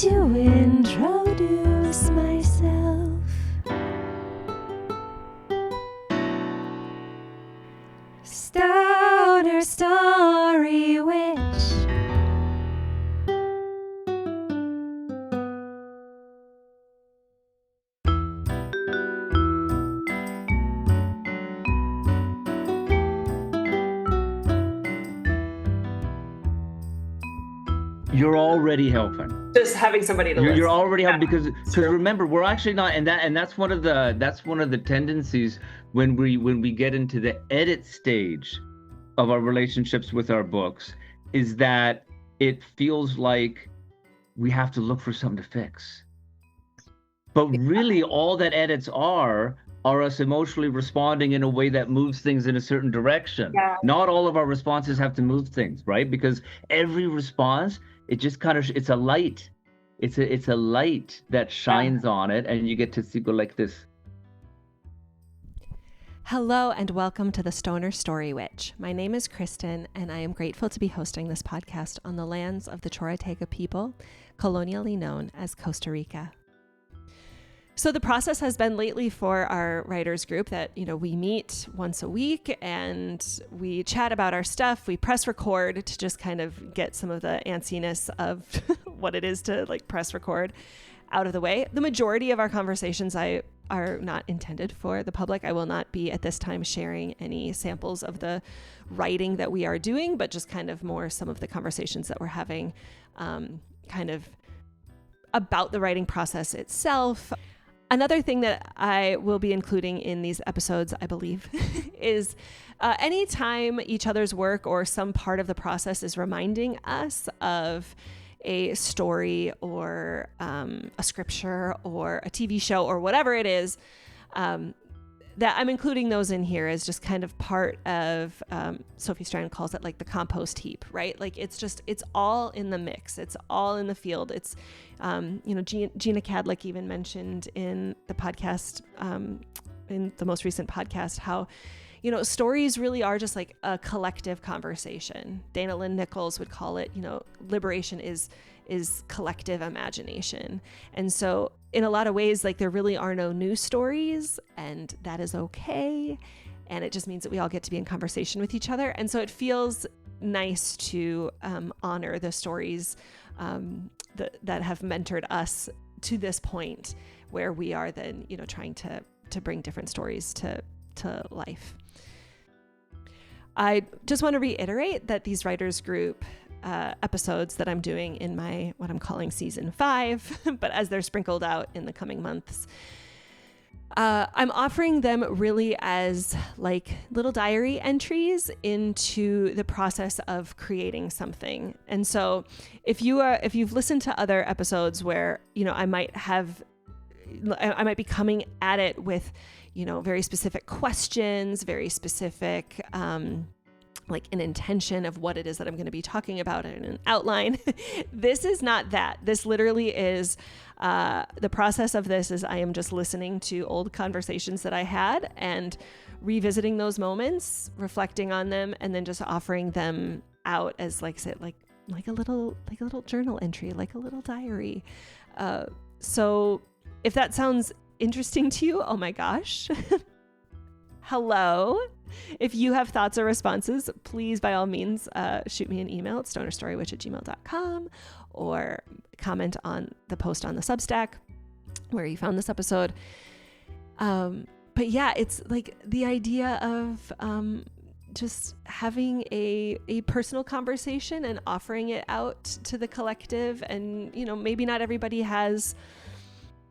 to introduce myself. Stoner Story Witch. You're already helping. Just having somebody to listen. You're already helping because remember, we're actually not, and that's one of the tendencies when we get into the edit stage of our relationships with our books, is that it feels like we have to look for something to fix. But really, all that edits are us emotionally responding in a way that moves things in a certain direction. Yeah. Not all of our responses have to move things, right? Because every response, it just kind of, it's a light. It's a light that shines on it, and you get to see, go like this. Hello and welcome to the Stoner Story Witch. My name is Kristyn, and I am grateful to be hosting this podcast on the lands of the Chorotega people, colonially known as Costa Rica. So the process has been lately for our writers group that, we meet once a week and we chat about our stuff. We press record to just kind of get some of the antsiness of what it is to press record out of the way. The majority of our conversations are not intended for the public. I will not be at this time sharing any samples of the writing that we are doing, but just kind of more some of the conversations that we're having kind of about the writing process itself. Another thing that I will be including in these episodes, I believe, is anytime each other's work or some part of the process is reminding us of a story or a scripture or a TV show or whatever it is, that I'm including those in here as just kind of part of, Sophie Strand calls it the compost heap, right? It's all in the mix. It's all in the field. It's, Gina Cadlick even mentioned in the podcast, in the most recent podcast, how, stories really are just a collective conversation. Dana Lynn Nichols would call it, liberation is collective imagination. And so in a lot of ways, there really are no new stories, and that is okay. And it just means that we all get to be in conversation with each other. And so it feels nice to honor the stories that have mentored us to this point where we are then, trying to bring different stories to life. I just want to reiterate that these writers group episodes that I'm doing in my, what I'm calling season 5, but as they're sprinkled out in the coming months, I'm offering them really as little diary entries into the process of creating something. And so if you've listened to other episodes where, I might be coming at it with, very specific questions, very specific, an intention of what it is that I'm going to be talking about in an outline. This is not that. This literally is, the process of this is I am just listening to old conversations that I had and revisiting those moments, reflecting on them, and then just offering them out as, like a little journal entry, like a little diary. So if that sounds interesting to you, oh my gosh. Hello. If you have thoughts or responses, please, by all means, shoot me an email at stonerstorywitch@gmail.com or comment on the post on the Substack where you found this episode. But yeah, it's the idea of just having a personal conversation and offering it out to the collective. And, maybe not everybody has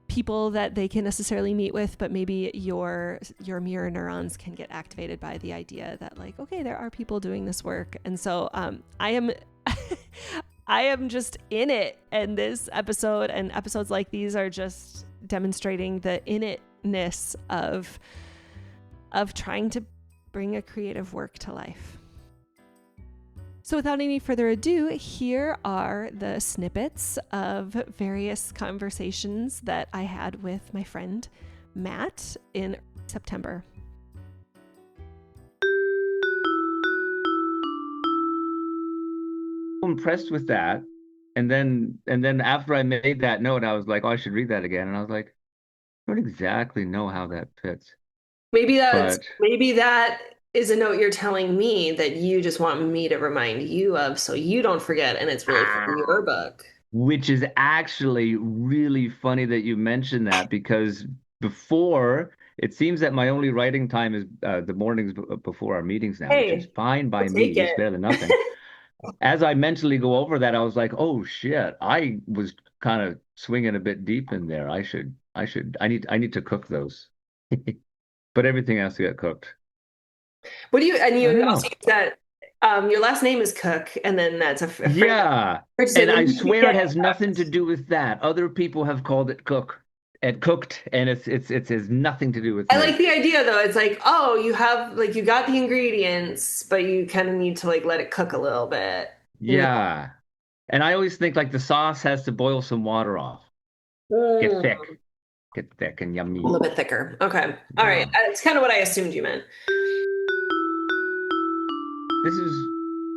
people that they can necessarily meet with, but maybe your mirror neurons can get activated by the idea that okay, there are people doing this work. And so I am just in it, and this episode and episodes like these are just demonstrating the in itness of trying to bring a creative work to life. So without any further ado, here are the snippets of various conversations that I had with my friend Matt in September. Impressed with that, and then after I made that note, I was like, oh, I should read that again. And I was like, I don't exactly know how that fits. But Maybe that is a note you're telling me that you just want me to remind you of so you don't forget and it's really from your book. which is actually really funny that you mentioned that because before it seems that my only writing time is the mornings before our meetings now, which is Hey, fine by we'll me. take It's it. better than nothing. As I mentally go over that, I was like, oh shit, I was kind of swinging a bit deep in there. I need to cook those. But everything has to get cooked. What do you, and I you don't also know. use that, your last name is Cook, and then that's a phrase Yeah. and And then I you swear it get has nothing to do with that. Other people have called it cooked, and it has nothing to do with I like me. the idea though. It's like, oh, you have like you got the ingredients, but you kind of need to like let it cook a little bit. You Yeah. And I always think like the sauce has to boil some water off. Get know, thick. Get thick and a yummy. little bit thicker. Okay. All right. Yeah. It's kind of what I assumed you meant. This is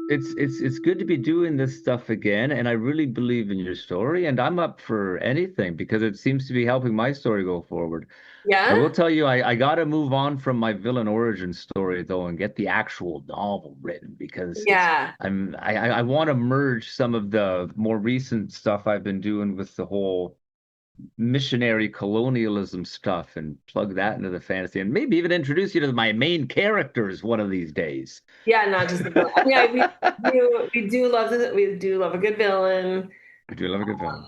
it's good to be doing this stuff again, and I really believe in your story, and I'm up for anything because it seems to be helping my story go forward. I Yeah? will tell you, I got to move on from my villain origin story though and get the actual novel written because Yeah. I want to merge some of the more recent stuff I've been doing with the whole missionary colonialism stuff and plug that into the fantasy and maybe even introduce you to my main characters one of these days. Yeah, not just the villain. Yeah, we do love a good villain. I do love a good villain.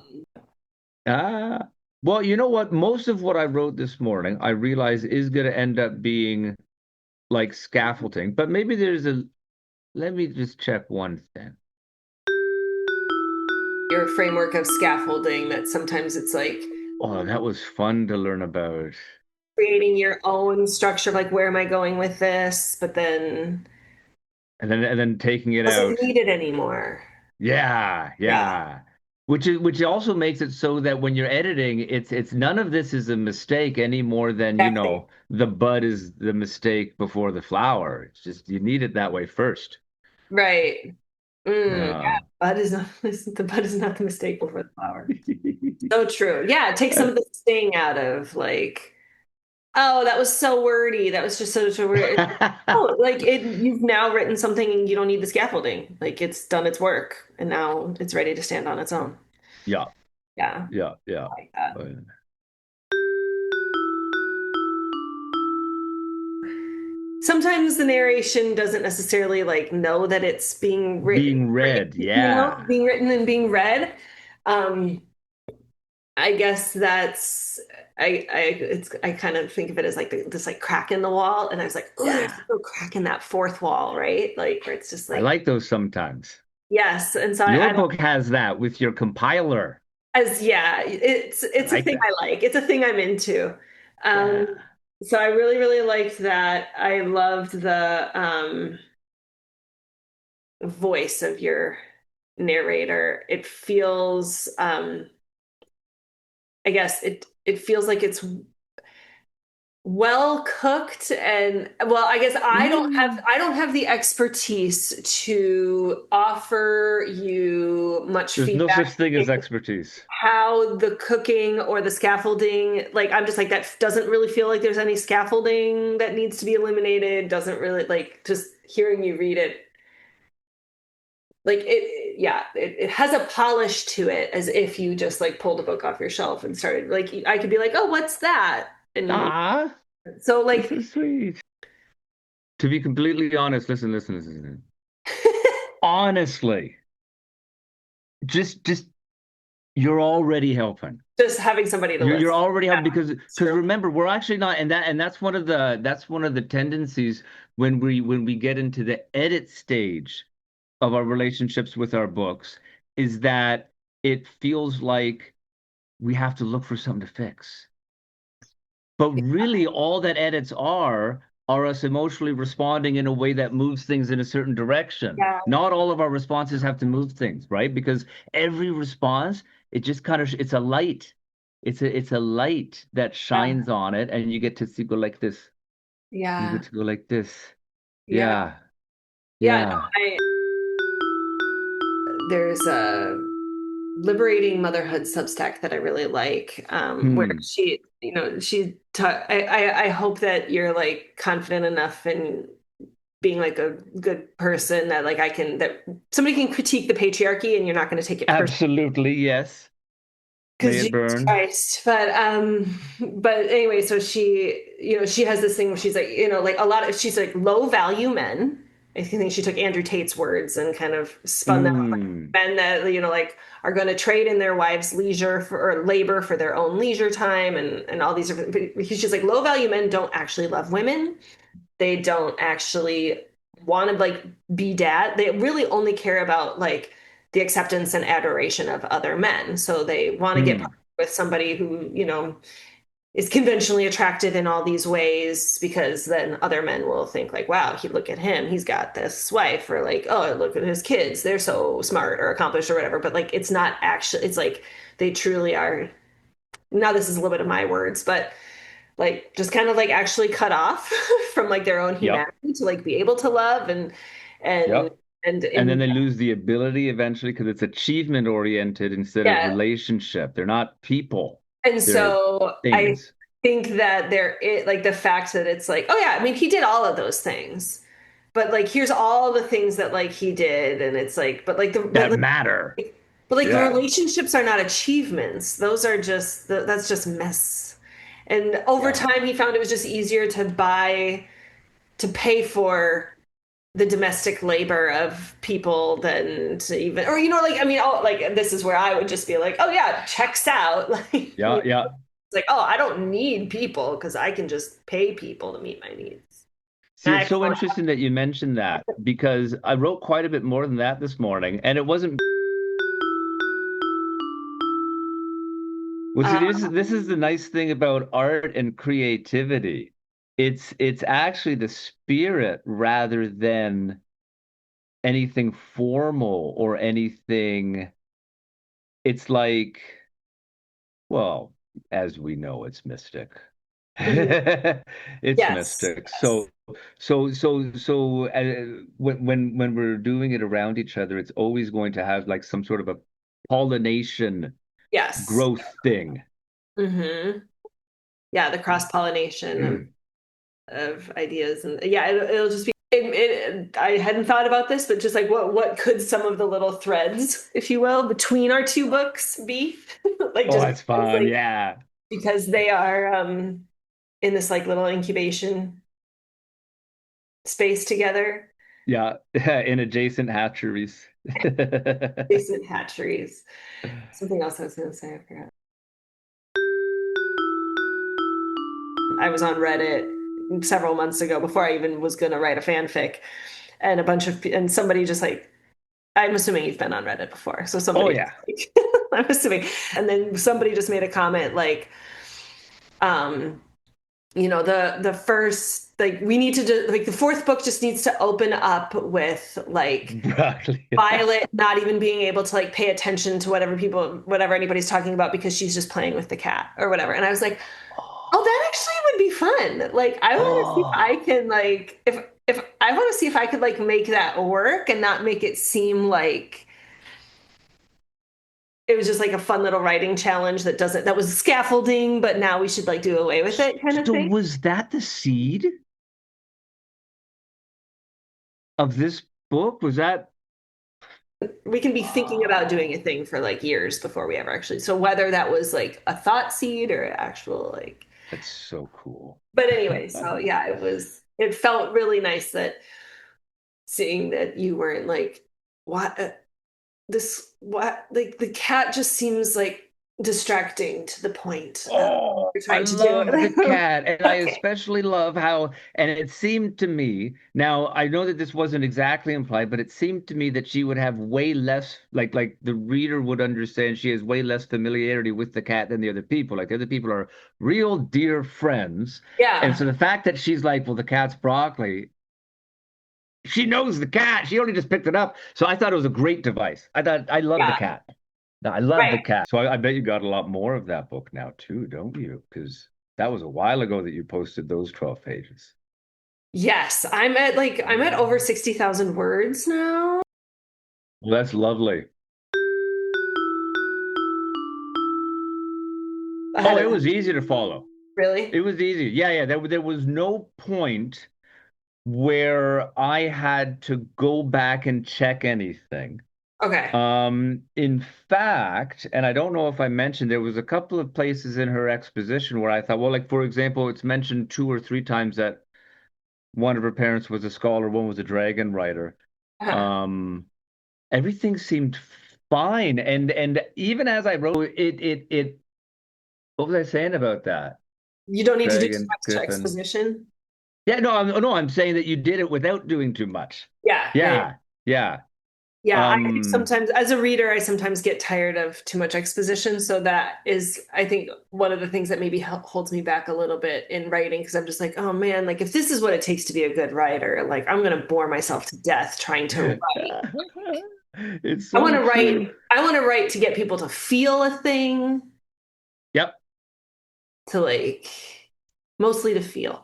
Well, you know what? Most of what I wrote this morning, I realize is going to end up being like scaffolding, but maybe let me just check one thing. Your framework of scaffolding that sometimes it's like Oh, that was fun to learn about. creating your own structure of like where am I going with this, but then And then taking it doesn't out. need it anymore. Yeah, Yeah, yeah. Which also makes it so that when you're editing, it's none of this is a mistake any more than, exactly. the bud is the mistake before the flower. It's just you need it that way first. Right. Yeah, Yeah. bud is not the bud is not the mistake before the flower. So true. Yeah, take some of the sting out of like, oh, that was so wordy. That was just so weird. Oh, like you've now written something and you don't need the scaffolding. Like it's done its work and now it's ready to stand on its own. Yeah, Yeah, yeah, yeah. I like that. Uh, Sometimes the narration doesn't necessarily like know that it's being written, Being read, yeah. being written and being read. Um, I guess that's I kind of think of it as like this like crack in the wall, and I was like, oh, there's Yeah. no crack in that fourth wall, right? Like where it's just I like like those sometimes. yes, and so Your I don't book has that with your compiler. as yeah, I it's a like thing that. I like. It's a thing I'm into. Um, Yeah. so I really really liked that. I loved the voice of your narrator. It feels I guess it feels like it's well cooked and well I guess Mm. I don't have the expertise to offer you much There's no such feedback thing as expertise. how the cooking or the scaffolding like I'm just like that doesn't really feel like there's any scaffolding that needs to be eliminated doesn't really like just hearing you read it like yeah it has a polish to it as if you just like pulled a book off your shelf and started like I could be like oh what's that and Ah, so this like is sweet. To be completely honest, listen. Honestly, just you're already helping. just having somebody to You're listen. already Yeah, helping it's because true. remember, we're actually not, and that's one of the tendencies when we get into the edit stage of our relationships with our books is that it feels like we have to look for something to fix. But really, all that edits are us emotionally responding in a way that moves things in a certain direction. Yeah, Not all of our responses have to move things, right? Because every response, it just kind of it's a light. It's a light that yeah, shines on it, and you get to see, go like this. You yeah, get to go like this. yeah, Yeah, yeah. No, yeah. there's a liberating motherhood Substack that I really like, where Hmm. she, I hope that you're like confident enough in being like a good person that like that somebody can critique the patriarchy and you're not going to take it personally. Absolutely, yes. May Because it Jesus burn. Christ. But anyway, so she, she has this thing where she's like, like she's like low value men. I think she took Andrew Tate's words and kind of spun them up, like Mm. men that, like are going to trade in their wives' leisure or labor for their own leisure time and all these different, because she's like low value men don't actually love women. They don't actually want to like be dad. They really only care about like the acceptance and adoration of other men. So they want to get Mm. with somebody who, is conventionally attractive in all these ways because then other men will think like, wow, look at him. He's got this wife, or like, oh, look at his kids. They're so smart or accomplished or whatever. But like, it's not actually, it's like they truly are. Now, this is a little bit of my words, but like just kind of like actually cut off from like their own Yep. humanity to like be able to love and Yep. and And then in they lose the ability eventually because it's achievement oriented instead of yeah. relationship. They're not people, And they're so I things. think that like the fact that it's like, oh yeah, I mean he did all of those things. But like here's all the things that like he did, and it's like, That matter. but like the Yeah. relationships are not achievements. Those are just that's just mess. And over Yeah. time he found it was just easier to pay for the domestic labor of people than to even, or like I mean, oh, like this is where I would just be like, oh yeah, checks out. Like Yeah. Yeah. it's like, oh, I don't need people because I can just pay people to meet my needs. See, And it's so interesting that you mentioned that because I wrote quite a bit more than that this morning, and it wasn't. Well, see, this is the nice thing about art and creativity. It's actually the spirit rather than anything formal or anything. It's like, well, as we know, it's mystic. Mhm. It's Yes, mystic. yes, So when we're doing it around each other, it's always going to have like some sort of a pollination yes. growth thing. Hmm. Yeah, the cross pollination of ideas, and yeah, it'll just be. I hadn't thought about this, but just like what could some of the little threads, if you will, between our two books be? Like Oh, just that's fun. like Yeah. because they are in this like little incubation space together. Yeah. In adjacent hatcheries. Decent hatcheries. Something else I was going to say, I forgot. I was on Reddit several months ago before I even was going to write a fanfic, and and somebody just like, I'm assuming you've been on Reddit before, so Oh, somebody just yeah. like, I'm assuming, and then somebody just made a comment like, um, the first like we need to do like the fourth book just needs to open up with like Broccoli. Violet not even being able to like pay attention to whatever anybody's talking about because she's just playing with the cat or whatever. And I was like, oh, that actually would be fun. Like, I want to see if I Oh. can like if I want to see if I could like make that work and not make it seem like it was just like a fun little writing challenge that was scaffolding, but now we should like do away with it kind of So thing. was that the seed of this book? Was that? We can be thinking about doing a Oh, thing for like years before we ever actually. So whether that was like a thought seed or actual like, that's so cool. but anyway, so yeah, it felt really nice that seeing that you weren't like, what what like the cat just seems like distracting to the point of what Oh, you're I trying to do. love the cat, and I Okay. especially love how, and it seemed to me, now I know that this wasn't exactly implied, but it seemed to me that she would have way less, like the reader would understand she has way less familiarity with the cat than the other people. Like the other people are real dear friends. And Yeah. so the fact that she's like, well, the cat's broccoli, she knows the cat. She only just picked it up. So I thought it was a great device. I thought I love the Yeah. cat. No, I love the Right. cat. So I bet you got a lot more of that book now too, don't you? Because that was a while ago that you posted those 12 pages. Yes. I'm at over 60,000 words now. Well, that's lovely. Oh, ahead it of was easy to follow. It really? was easy. Yeah. There was no point where I had to go back and check anything. Okay. In fact, and I don't know if I mentioned, there was a couple of places in her exposition where I thought, well, like for example, it's mentioned 2 or 3 times that one of her parents was a scholar, one was a dragon writer. Uh-huh. Um, Everything seemed fine, and even as I wrote it, what was I saying about that? You don't need to do too Dragon, much Griffin. exposition. Yeah, no, I'm saying that you did it without doing too much. Yeah. Yeah, yeah. Yeah, I do Um, sometimes, as a reader, I sometimes get tired of too much exposition. So that is, I think, one of the things that maybe holds me back a little bit in writing, because I'm just like, oh man, like if this is what it takes to be a good writer, like I'm going to bore myself to death trying to write. it's so true. I want to write to get people to feel a thing, Yep. to like, mostly to feel.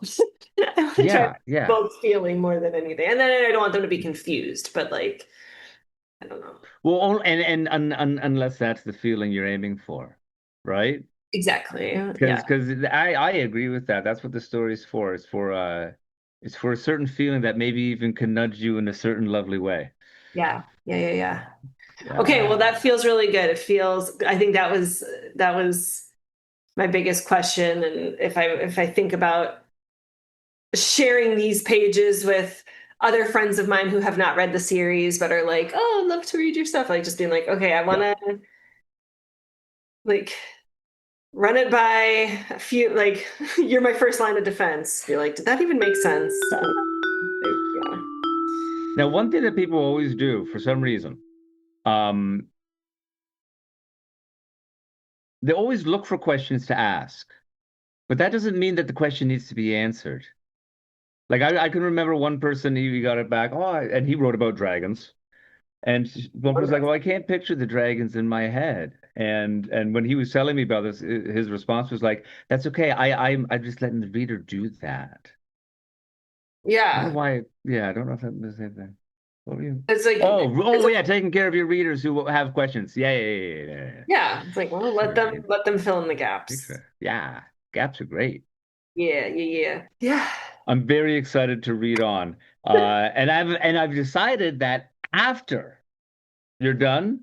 I want to try to Yeah, yeah. evoke feeling more than anything. And then I don't want them to be confused, but like, I don't know. Well, unless that's the feeling you're aiming for, right? Exactly. Yeah. Because I agree with that. That's what the story's for. It's for a certain feeling that maybe even can nudge you in a certain lovely way. Yeah. Okay, well, Yeah. that feels really good. It feels, I think that was my biggest question. And if I think about sharing these pages with other friends of mine who have not read the series but are like, oh, I'd love to read your stuff, like just being like, okay, I want Yeah. to like run it by a few, like you're my first line of defense. Be like, did that even make sense? Yeah. Now, one thing that people always do for some reason, um, they always look for questions to ask, but that doesn't mean that the question needs to be answered. Like I can remember one person, he got it back, and he wrote about dragons. And one person's like, well, I can't picture the dragons in my head. And when he was telling me about this, his response was like, that's okay. I'm just letting the reader do that. I don't know Yeah. why. Yeah, I don't know if that's the same thing. What were you? It's like, Oh, it's yeah, taking care of your readers who have questions. Yeah. yeah, it's like, well, Right. let them fill in the gaps. Picture. Yeah, gaps are great. Yeah. I'm very excited to read on. And I've decided that after you're done,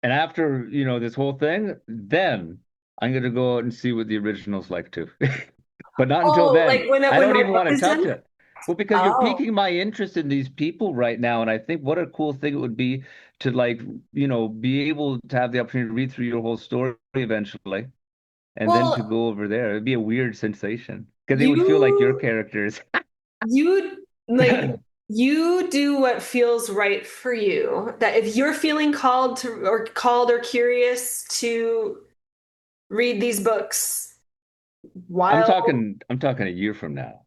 and after, this whole thing, then I'm gonna go out and see what the original's like too. But not until Oh, like then. I when don't my even book want to is touch done? it. Well, because you're Oh. piquing my interest in these people right now, and I think what a cool thing it would be to like, be able to have the opportunity to read through your whole story eventually, and then to Well, go over there. It'd be a weird sensation because it would feel like your you characters. you like you do what feels right for you. That if you're feeling called or curious to read these books while I'm talking a year from now.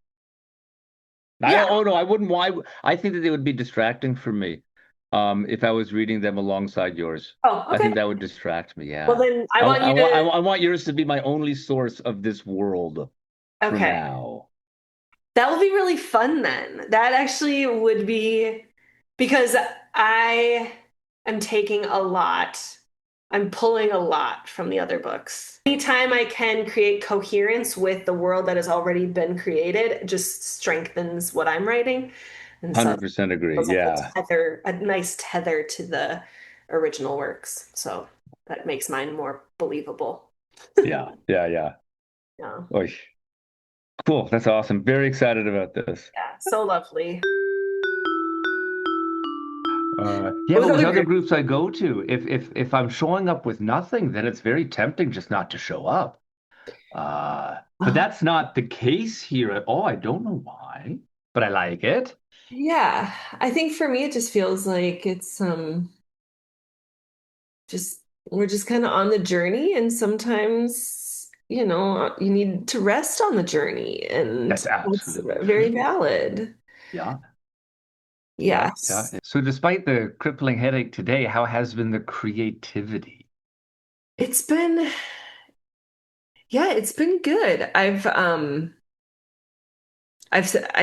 I yeah. don't. Oh no, I wouldn't. Why? I think that they would be distracting for me. If I was reading them alongside yours, Oh, I okay. think that would distract me. Well Yeah. then I I, want I you want. I to want. I want yours to be my only source of this world for okay. now. That will be really fun then. That actually would be because I am taking a lot. I'm pulling a lot from the other books. Anytime I can create coherence with the world that has already been created, it just strengthens what I'm writing. And so it 100% agree. feels like Yeah. a nice tether to the original works. So that makes mine more believable. Yeah. Yeah. Oy. Cool. That's awesome. Very excited about this. Yeah. So lovely. Yeah, What was but the with other other group? groups I go to, if I'm showing up with nothing, then it's very tempting just not to show up. But that's not the case here at all. I don't know why, but I like it. Yeah, I think for me it just feels like it's just we're just kind of on the journey and sometimes you need to rest on the journey and That's that's absolutely very true. valid. Yeah, yeah. Yes. So despite the crippling headache today, how has been the creativity? It's been yeah, it's been good. I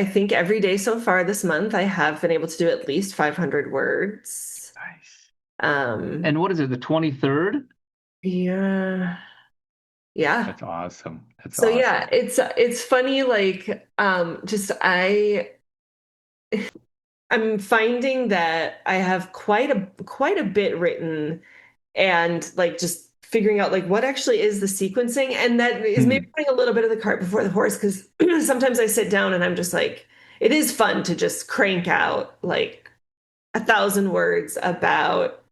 think every day so far this month I have been able to do at least 500 words. Nice. Um And what is it, the 23rd? yeah. Yeah. That's awesome. That's So awesome. yeah, it's funny, like just I'm finding that I have quite a bit written, and like just figuring out like what actually is the sequencing, and that is maybe Hmm. putting a little bit of the cart before the horse, because sometimes I sit down and I'm just like, it is fun to just crank out like 1,000 words about,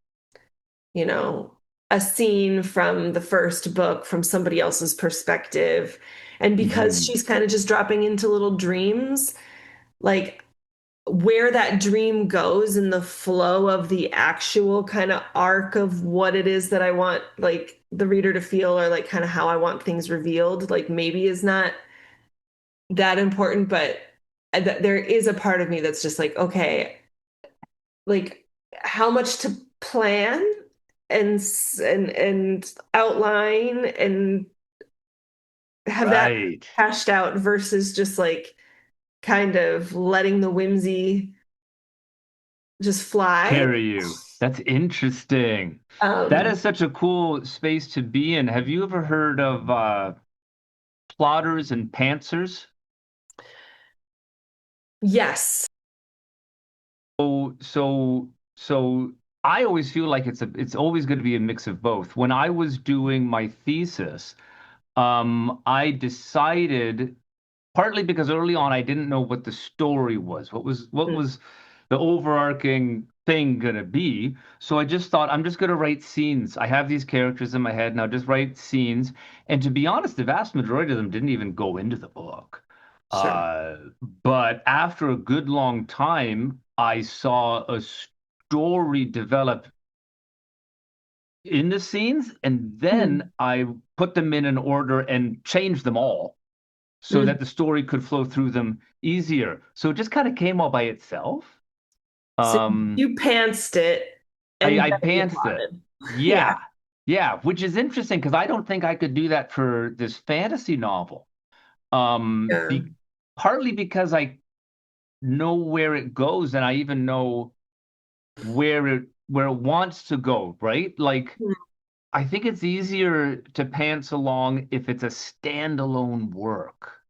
you know, a scene from the first book from somebody else's perspective. And because Hmm. she's kind of just dropping into little dreams, like where that dream goes in the flow of the actual kind of arc of what it is that I want like the reader to feel, or like kind of how I want things revealed, like maybe is not that important, but there is a part of me that's just like, okay, like how much to plan and outline and have that Right. hashed out versus just like kind of letting the whimsy just fly. Carry you. That's interesting. That Um, is such a cool space to be in. Have you ever heard of plotters and pantsers? yes. So I always feel like it's always going to be a mix of both. When I was doing my thesis, I decided partly because early on I didn't know what the story was. What was the overarching thing gonna be? So I just thought I'm just gonna write scenes. I have these characters in my head, and I'll just write scenes. And to be honest, the vast majority of them didn't even go into the book. Sure. Uh, but after a good long time, I saw a story develop in the scenes, and then Mhm. I put them in an order and changed them all so that Mhm. the story could flow through them easier. So it just kind of came all by itself. So Um, you pantsed it and I then you pantsed it. plotted. Yeah. Yeah. Yeah, which is interesting because I don't think I could do that for this fantasy novel. Yeah. Partly because I know where it goes and I even know where it wants to go, right? Like Mhm. I think it's easier to pants along if it's a standalone work.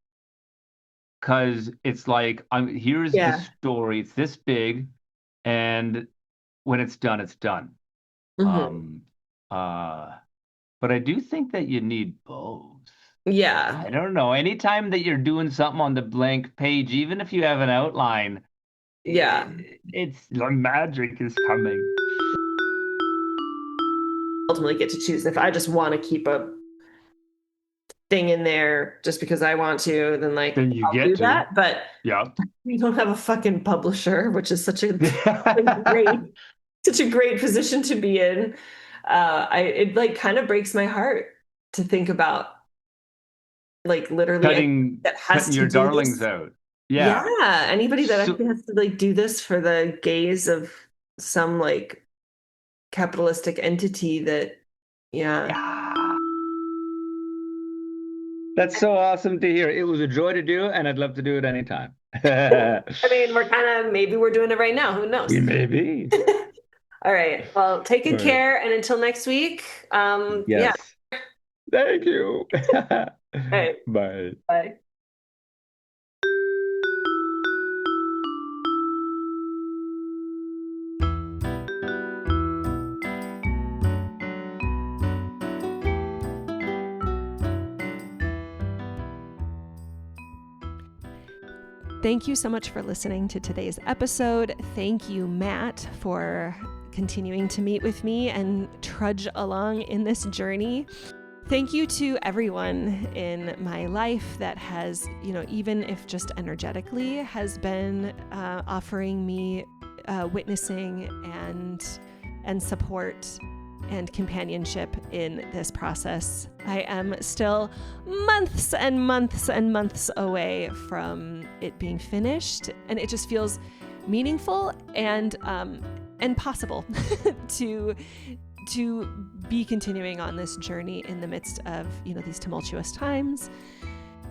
Because it's like here's the Yeah. story, it's this big, and when it's done, it's done. Hmm. Um, uh, but I do think that you need both. Yeah. I don't know. Anytime that you're doing something on the blank page, even if you have an outline, Yeah. it's the magic is coming. Ultimately get to choose. If I just want to keep a thing in there just because I want to, then like Then you I'll get do to. that. But Yep. we don't have a fucking publisher, which is great, such a great position to be in. It like kind of breaks my heart to think about like literally anybody that Cutting has to your do darlings this. out. Yeah, Yeah. anybody that So actually has to like do this for the gaze of some like capitalistic entity that, yeah. yeah. That's so awesome to hear. It was a joy to do, and I'd love to do it anytime. I mean, we're kind of maybe we're doing it right now. Who knows? We may be. All right. Well, take All good right. care, and until next week. Yeah. Yes. Thank you. All right. Bye. Bye. Thank you so much for listening to today's episode. Thank you, Matt, for continuing to meet with me and trudge along in this journey. Thank you to everyone in my life that has, even if just energetically, has been offering me witnessing and support and companionship in this process. I am still months and months and months away from it being finished, and it just feels meaningful and possible to be continuing on this journey in the midst of these tumultuous times.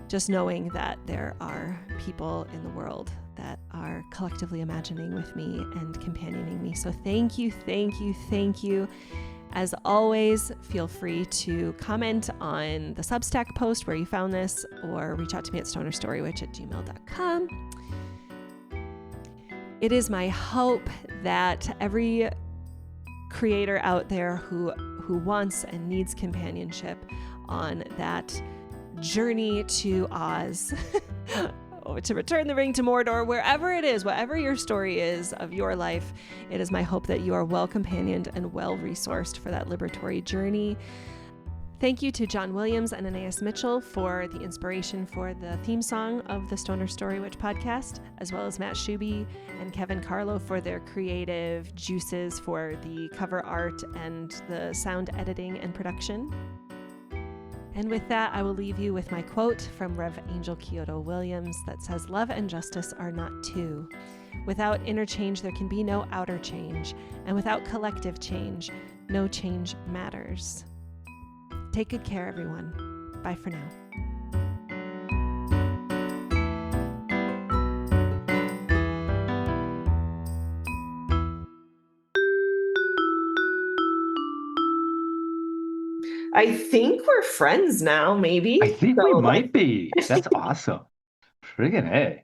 Just knowing that there are people in the world that are collectively imagining with me and companioning me. So thank you, thank you, thank you. As always, feel free to comment on the Substack post where you found this, or reach out to me at stonerstorywitch@gmail.com. It is my hope that every creator out there who wants and needs companionship on that journey to Oz, or to return the ring to Mordor, wherever it is, whatever your story is of your life, it is my hope that you are well companioned and well resourced for that liberatory journey. Thank you to John Williams and Anais Mitchell for the inspiration for the theme song of the Stoner Story Witch podcast, as well as Matt Schubbe and Kevin Carlo for their creative juices for the cover art and the sound editing and production. And with that, I will leave you with my quote from Rev. Angel Kyoto Williams that says, "Love and justice are not two. Without inner change, there can be no outer change. And without collective change, no change matters." Take good care, everyone. Bye for now. I think we're friends now, maybe. I think we might be. That's awesome. Friggin' A.